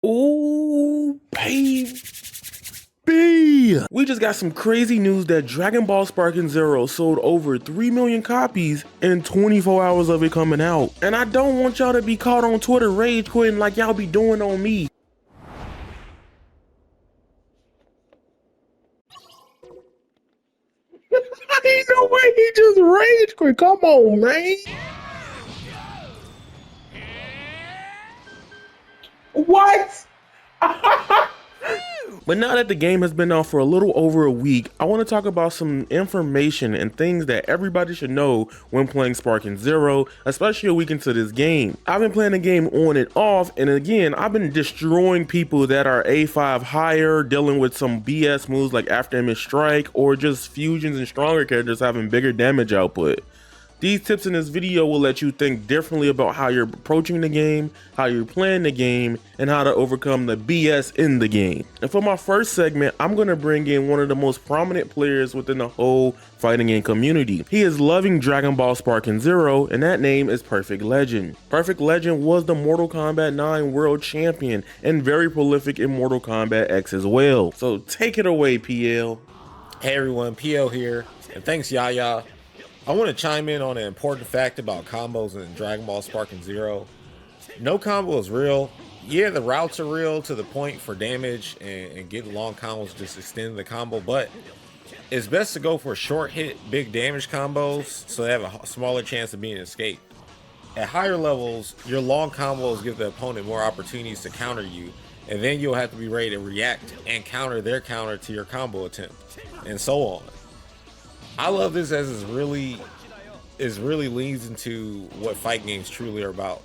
Ooh, baby. We just got some crazy news that Dragon Ball Sparking Zero sold over 3 million copies in 24 hours of it coming out. And I don't want y'all to be caught on Twitter rage quitting like y'all be doing on me. Ain't no way he just rage quit. Come on, man. What? But now that the game has been out for a little over a week, I want to talk about some information and things that everybody should know when playing Sparking Zero, especially a week into this game. I've been playing the game on and off, and again, I've been destroying people that are A5 higher, dealing with some BS moves like Afterimage Strike, or just fusions and stronger characters having bigger damage output. These tips in this video will let you think differently about how you're approaching the game, how you're playing the game, and how to overcome the BS in the game. And for my first segment, I'm going to bring in one of the most prominent players within the whole fighting game community. He is loving Dragon Ball Sparking Zero, and that name is Perfect Legend. Perfect Legend was the Mortal Kombat 9 World Champion and very prolific in Mortal Kombat X as well. So take it away, PL. Hey everyone, PL here, and thanks Yaya. I want to chime in on an important fact about combos in Dragon Ball Sparking Zero. No combo is real. Yeah, the routes are real to the point for damage and getting long combos just extend the combo, but it's best to go for short hit, big damage combos so they have a smaller chance of being escaped. At higher levels, your long combos give the opponent more opportunities to counter you, and then you'll have to be ready to react and counter their counter to your combo attempt, and so on. I love this as it really leans into what fight games truly are about,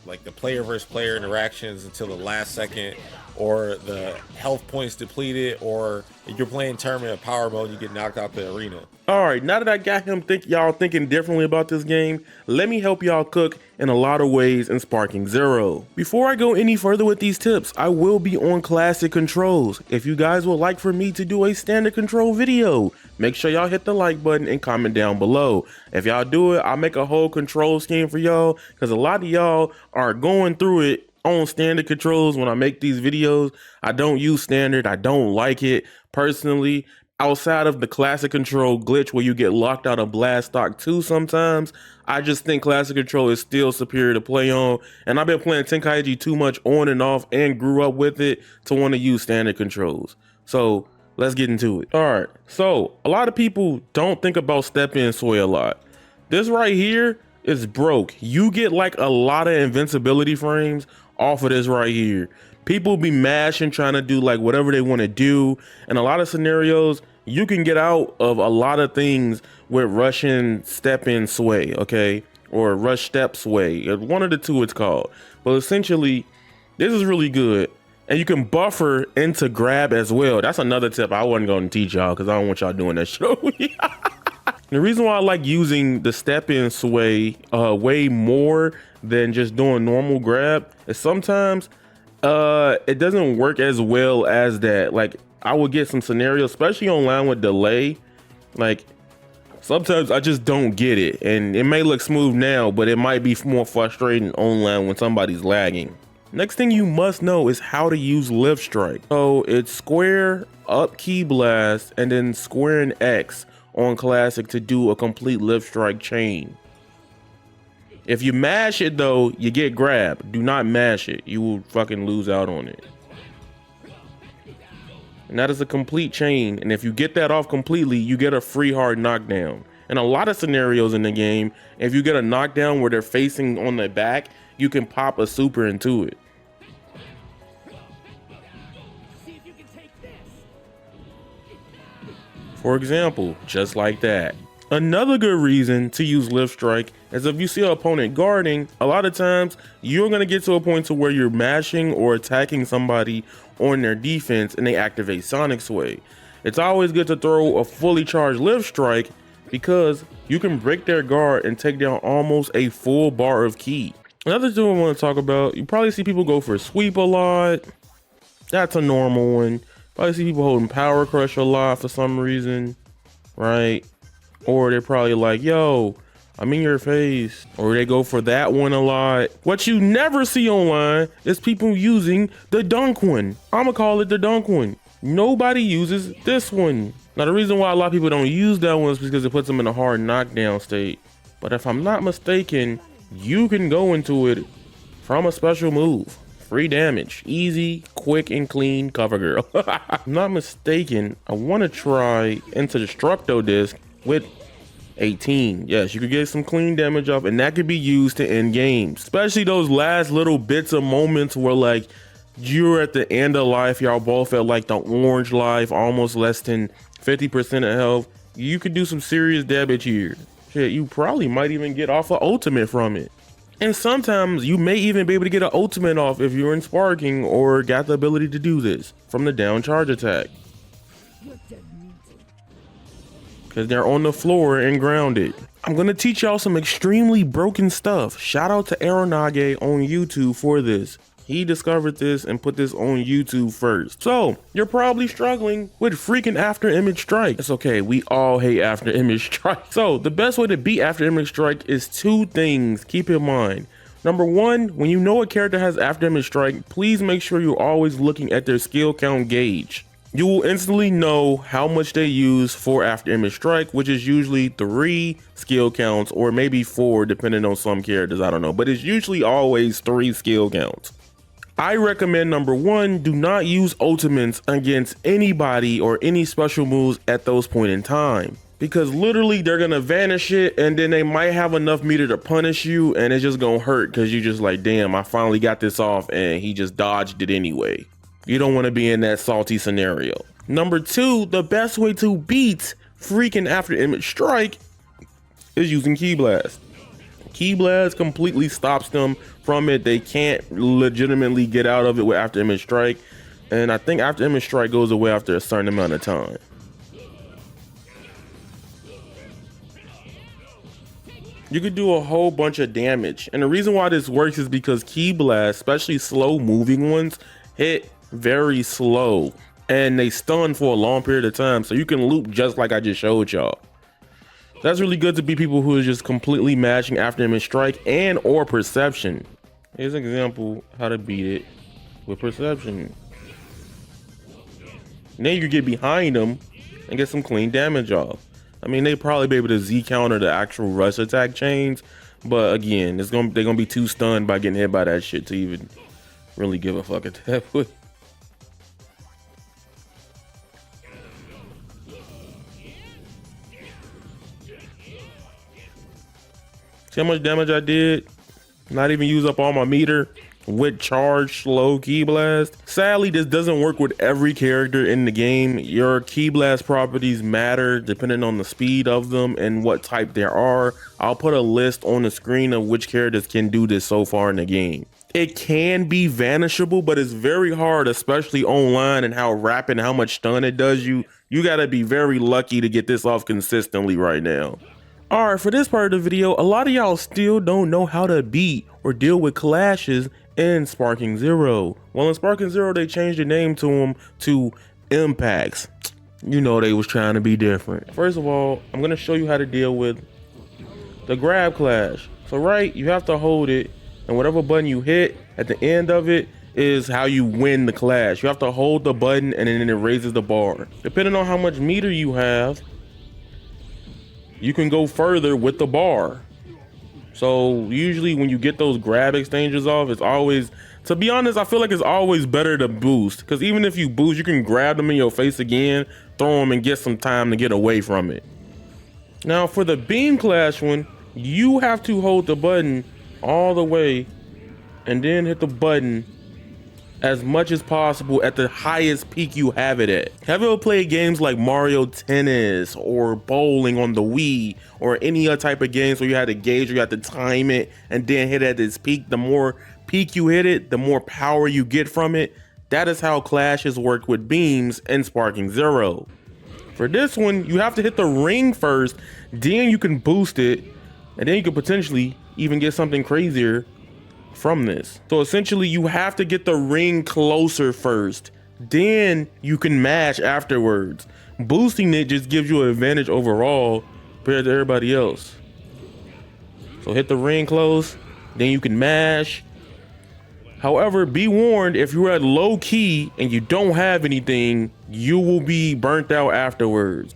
like the player versus player interactions until the last second, or the health points depleted, or if you're playing tournament of power mode, you get knocked out the arena. All right, now that I got him y'all thinking differently about this game, let me help y'all cook in a lot of ways in Sparking Zero. Before I go any further with these tips, I will be on classic controls. If you guys would like for me to do a standard control video, make sure y'all hit the like button and comment down below. If y'all do it, I'll make a whole control scheme for y'all, because a lot of y'all are going through it on standard controls when I make these videos. I don't use standard. I don't like it personally. Outside of the classic control glitch where you get locked out of Blast Stock 2 sometimes, I just think classic control is still superior to play on, and I've been playing Tenkaichi too much on and off and grew up with it to want to use standard controls. So let's get into it. All right, so a lot of people don't think about step in sway a lot. This right here is broke. You get like a lot of invincibility frames off of this right here. People be mashing, trying to do like whatever they want to do. In a lot of scenarios, you can get out of a lot of things with Russian step in sway, okay? Or rush step sway. One of the two it's called. But essentially, this is really good. And you can buffer into grab as well. That's another tip I wasn't going to teach y'all because I don't want y'all doing that shit. The reason why I like using the step in sway way more than just doing normal grab is sometimes it doesn't work as well as that. Like I would get some scenarios, especially online with delay, like sometimes I just don't get it, and it may look smooth now, but it might be more frustrating online when somebody's lagging. Next thing you must know is how to use lift strike. So it's square up key blast and then square and X on classic to do a complete lift strike chain. If you mash it though, you get grabbed. Do not mash it. You will fucking lose out on it. And that is a complete chain. And if you get that off completely, you get a free hard knockdown. In a lot of scenarios in the game, if you get a knockdown where they're facing on the back, you can pop a super into it. For example, just like that. Another good reason to use lift strike is if you see an opponent guarding, a lot of times you're going to get to a point to where you're mashing or attacking somebody on their defense and they activate Sonic Sway. It's always good to throw a fully charged lift strike because you can break their guard and take down almost a full bar of ki. Another thing I want to talk about, you probably see people go for sweep a lot. That's a normal one. Probably see people holding power crush a lot for some reason, right? Or they're probably like, yo, I'm in your face. Or they go for that one a lot. What you never see online is people using the dunk one. I'ma call it the dunk one. Nobody uses this one. Now the reason why a lot of people don't use that one is because it puts them in a hard knockdown state. But if I'm not mistaken, you can go into it from a special move. Free damage, easy, quick, and clean cover girl. If I'm not mistaken, I want to try into the Destructo disc with 18. Yes, you could get some clean damage off, and that could be used to end games. Especially those last little bits of moments where like you're at the end of life, y'all both at like the orange life, almost less than 50% of health. You could do some serious damage here. Shit, you probably might even get off an ultimate from it. And sometimes you may even be able to get an ultimate off if you're in sparking or got the ability to do this from the down charge attack. Because they're on the floor and grounded. I'm going to teach y'all some extremely broken stuff. Shout out to Aeronage on YouTube for this. He discovered this and put this on YouTube first. So you're probably struggling with freaking after image strike. It's okay, we all hate after image strike. So the best way to beat after image strike is two things. Keep in mind. Number one, when you know a character has after image strike, please make sure you're always looking at their skill count gauge. You will instantly know how much they use for after image strike, which is usually 3 skill counts or maybe 4 depending on some characters, I don't know, but it's usually always 3 skill counts. I recommend number one, do not use ultimates against anybody or any special moves at those point in time. Because literally they're gonna vanish it and then they might have enough meter to punish you and it's just gonna hurt because you just like, damn, I finally got this off and he just dodged it anyway. You don't wanna be in that salty scenario. Number two, the best way to beat freaking after image strike is using Ki Blast. Ki Blast completely stops them from it. They can't legitimately get out of it with after image strike, and I think after image strike goes away after a certain amount of time. You could do a whole bunch of damage, and the reason why this works is because Ki Blast, especially slow moving ones, hit very slow and they stun for a long period of time, so you can loop just like I just showed y'all. That's really good to be people who are just completely matching after image strike and or perception. Here's an example how to beat it with perception. Then you get behind them and get some clean damage off. I mean, they probably be able to Z counter the actual rush attack chains, but again, they're gonna be too stunned by getting hit by that shit to even really give a fuck at that point. See how much damage I did? Not even use up all my meter with charge slow Ki Blast. Sadly, this doesn't work with every character in the game. Your Ki Blast properties matter depending on the speed of them and what type there are. I'll put a list on the screen of which characters can do this so far in the game. It can be vanishable, but it's very hard, especially online, and how rapid and how much stun it does you. You gotta be very lucky to get this off consistently right now. Alright, for this part of the video, a lot of y'all still don't know how to beat or deal with clashes in Sparking Zero. Well, in Sparking Zero, they changed the name to them to Impacts. You know they was trying to be different. First of all, I'm going to show you how to deal with the grab clash. So right, you have to hold it, and whatever button you hit at the end of it is how you win the clash. You have to hold the button and then it raises the bar. Depending on how much meter you have, you can go further with the bar. So usually when you get those grab exchanges off, it's always, to be honest, I feel like it's always better to boost, because even if you boost, you can grab them in your face again, throw them and get some time to get away from it. Now for the beam clash one, you have to hold the button all the way and then hit the button as much as possible at the highest peak you have it at. Have you ever played games like Mario Tennis or bowling on the Wii or any other type of games where you had to gauge or you had to time it and then hit at this peak? The more peak you hit it, the more power you get from it. That is how clashes work with beams in Sparking Zero. For this one, you have to hit the ring first, then you can boost it, and then you can potentially even get something crazier from this. So essentially you have to get the ring closer first, then you can match afterwards. Boosting it just gives you an advantage overall compared to everybody else. So hit the ring close, then you can mash. However, be warned, if you're at low key and you don't have anything, you will be burnt out afterwards.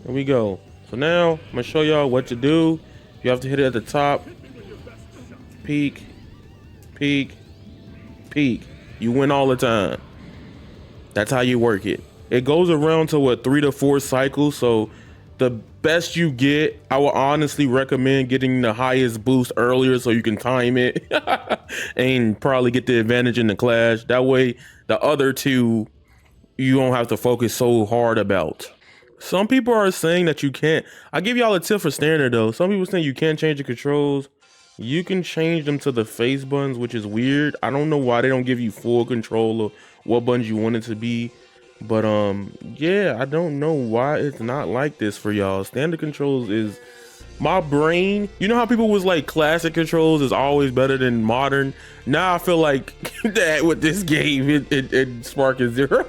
Here we go. So now I'm gonna show y'all what to do. You have to hit it at the top. Peek, peek, peek. You win all the time. That's how you work it. It goes around to what, 3 to 4 cycles. So the best you get, I would honestly recommend getting the highest boost earlier so you can time it and probably get the advantage in the clash. That way the other two you don't have to focus so hard about. Some people are saying that you can't. I give y'all a tip for standard though. Some people saying you can't change the controls. You can change them to the face buttons, which is weird. I don't know why they don't give you full control of what buttons you want it to be. But yeah, I don't know why it's not like this for y'all. Standard controls is my brain. You know how people was like classic controls is always better than modern? Now I feel like that with this game, it Sparking Zero.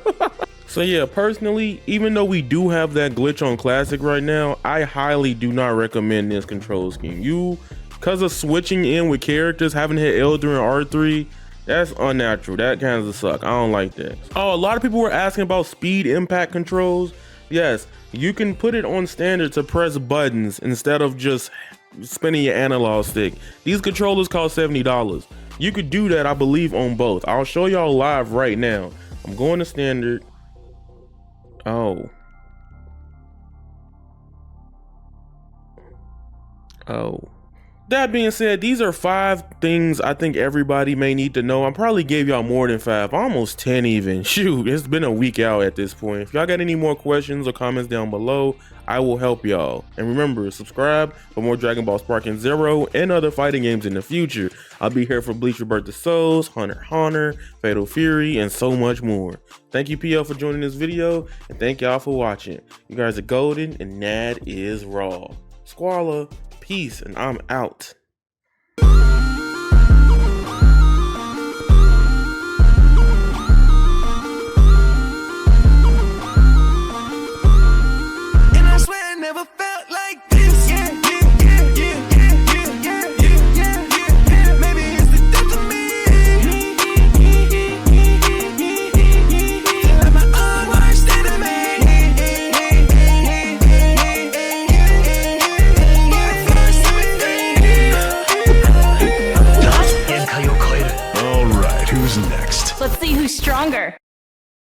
So yeah, personally, even though we do have that glitch on classic right now, I highly do not recommend this control scheme. Because of switching in with characters, having to hit L during R3, that's unnatural. That kind of suck. I don't like that. Oh, a lot of people were asking about speed impact controls. Yes, you can put it on standard to press buttons instead of just spinning your analog stick. These controllers cost $70. You could do that, I believe, on both. I'll show y'all live right now. I'm going to standard. Oh. That being said, these are 5 things I think everybody may need to know. I probably gave y'all more than 5, almost 10 even. Shoot, it's been a week out at this point. If y'all got any more questions or comments down below, I will help y'all. And remember, subscribe for more Dragon Ball Sparking Zero and other fighting games in the future. I'll be here for Bleach Rebirth the Souls, Hunter x Hunter, Fatal Fury, and so much more. Thank you, PL, for joining this video, and thank y'all for watching. You guys are golden, and NAD is raw. Squalla, peace, and I'm out.